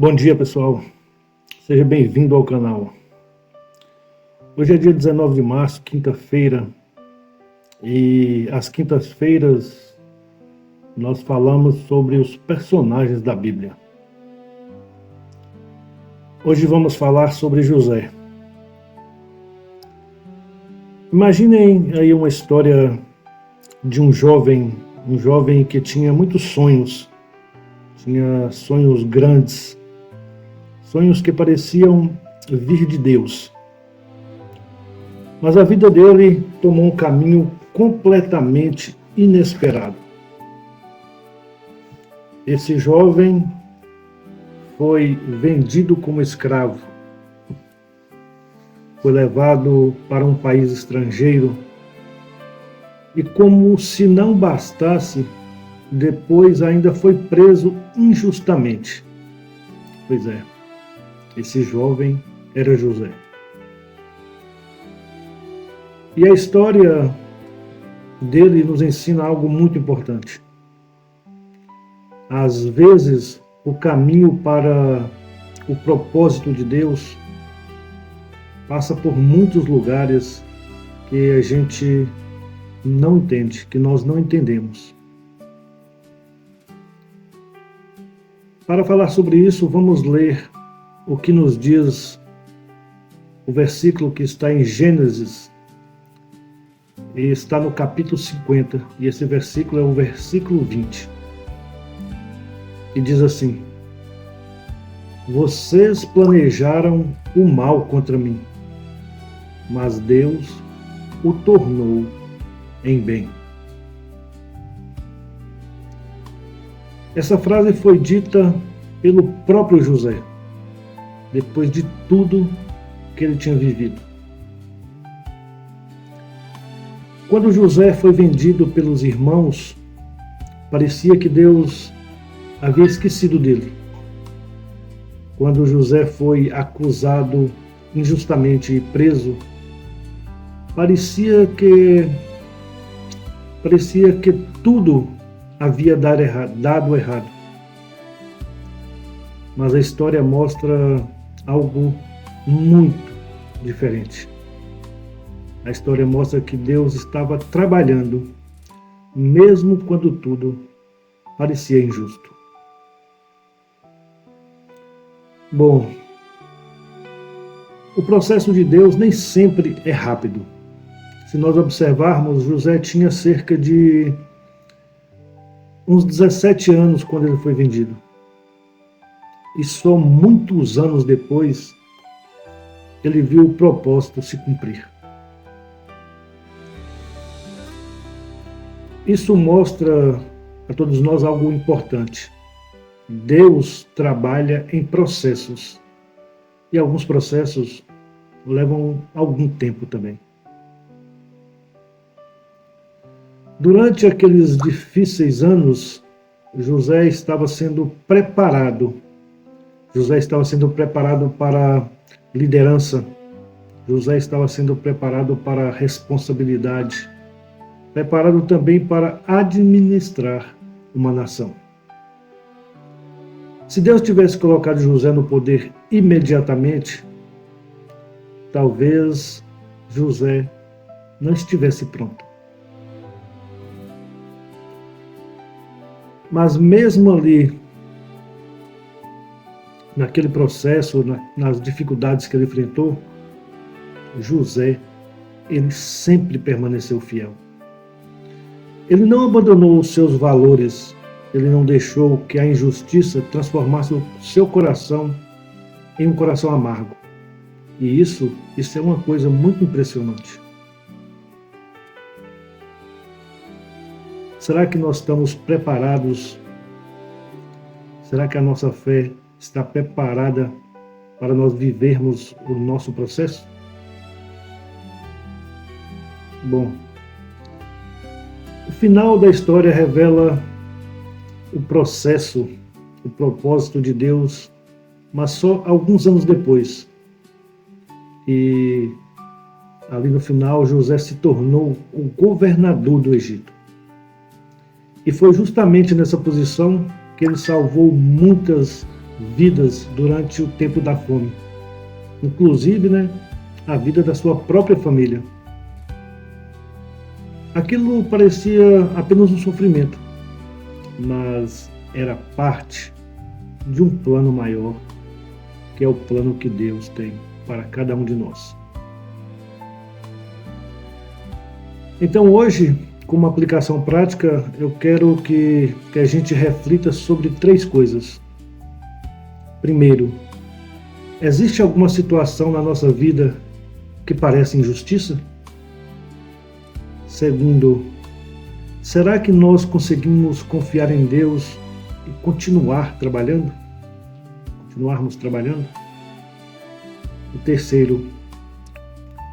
Bom dia, pessoal. Seja bem-vindo ao canal. Hoje é dia 19 de março, quinta-feira, e às quintas-feiras nós falamos sobre os personagens da Bíblia. Hoje vamos falar sobre José. Imaginem aí uma história de um jovem que tinha muitos sonhos, tinha sonhos grandes, sonhos que pareciam vir de Deus. Mas a vida dele tomou um caminho completamente inesperado. Esse jovem foi vendido como escravo, foi levado para um país estrangeiro e, como se não bastasse, depois ainda foi preso injustamente. Pois é, esse jovem era José. E a história dele nos ensina algo muito importante. Às vezes, o caminho para o propósito de Deus passa por muitos lugares que a gente não entende, que nós não entendemos. Para falar sobre isso, vamos ler o que nos diz o versículo que está em Gênesis, e está no capítulo 50, e esse versículo é o versículo 20. E diz assim: vocês planejaram o mal contra mim, mas Deus o tornou em bem. Essa frase foi dita pelo próprio José, depois de tudo que ele tinha vivido. Quando José foi vendido pelos irmãos, parecia que Deus havia esquecido dele. Quando José foi acusado injustamente e preso, parecia que tudo havia dado errado. Mas a história mostra algo muito diferente. A história mostra que Deus estava trabalhando, mesmo quando tudo parecia injusto. Bom, o processo de Deus nem sempre é rápido. Se nós observarmos, José tinha cerca de uns 17 anos quando ele foi vendido. E só muitos anos depois ele viu o propósito se cumprir. Isso mostra a todos nós algo importante. Deus trabalha em processos, e alguns processos levam algum tempo também. Durante aqueles difíceis anos, José estava sendo preparado. José estava sendo preparado para liderança. José estava sendo preparado para responsabilidade. Preparado também para administrar uma nação. Se Deus tivesse colocado José no poder imediatamente, talvez José não estivesse pronto. Mas mesmo ali, naquele processo, nas dificuldades que ele enfrentou, José, ele sempre permaneceu fiel. Ele não abandonou os seus valores, ele não deixou que a injustiça transformasse o seu coração em um coração amargo. E isso é uma coisa muito impressionante. Será que nós estamos preparados? Será que a nossa fé está preparada para nós vivermos o nosso processo? Bom, o final da história revela o processo, o propósito de Deus, mas só alguns anos depois. E ali no final, José se tornou o governador do Egito. E foi justamente nessa posição que ele salvou muitas vidas durante o tempo da fome, inclusive, a vida da sua própria família. Aquilo parecia apenas um sofrimento, mas era parte de um plano maior, que é o plano que Deus tem para cada um de nós. Então hoje, como aplicação prática, eu quero que a gente reflita sobre 3 coisas. Primeiro, existe alguma situação na nossa vida que parece injustiça? Segundo, será que nós conseguimos confiar em Deus e continuarmos trabalhando? E terceiro,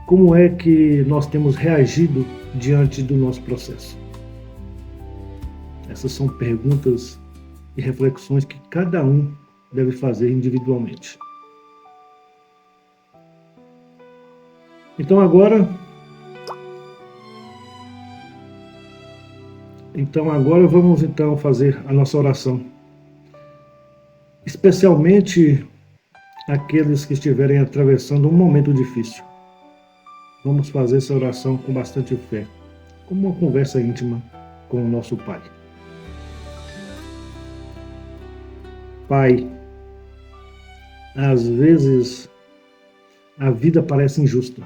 como é que nós temos reagido diante do nosso processo? Essas são perguntas e reflexões que cada um deve fazer individualmente. Então agora vamos fazer a nossa oração. Especialmente aqueles que estiverem atravessando um momento difícil. Vamos fazer essa oração com bastante fé, como uma conversa íntima com o nosso Pai. Pai, às vezes a vida parece injusta.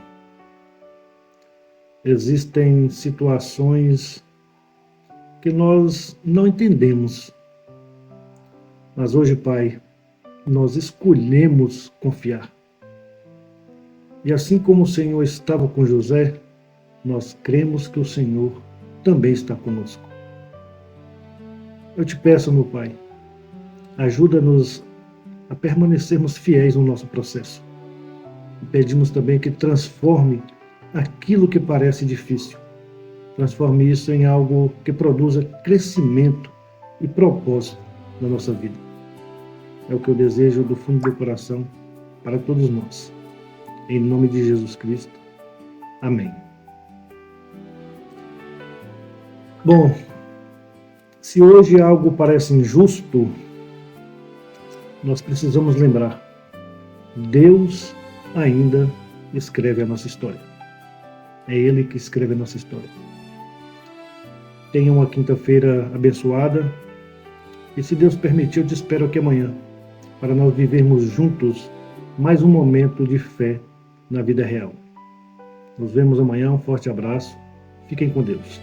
Existem situações que nós não entendemos. Mas hoje, Pai, nós escolhemos confiar. E assim como o Senhor estava com José, nós cremos que o Senhor também está conosco. Eu te peço, meu Pai, ajuda-nos a permanecermos fiéis no nosso processo. E pedimos também que transforme aquilo que parece difícil. Transforme isso em algo que produza crescimento e propósito na nossa vida. É o que eu desejo do fundo do coração para todos nós. Em nome de Jesus Cristo. Amém. Bom, se hoje algo parece injusto, nós precisamos lembrar: Deus ainda escreve a nossa história. É Ele que escreve a nossa história. Tenha uma quinta-feira abençoada. E se Deus permitir, eu te espero aqui amanhã, para nós vivermos juntos mais um momento de fé na vida real. Nos vemos amanhã, um forte abraço. Fiquem com Deus.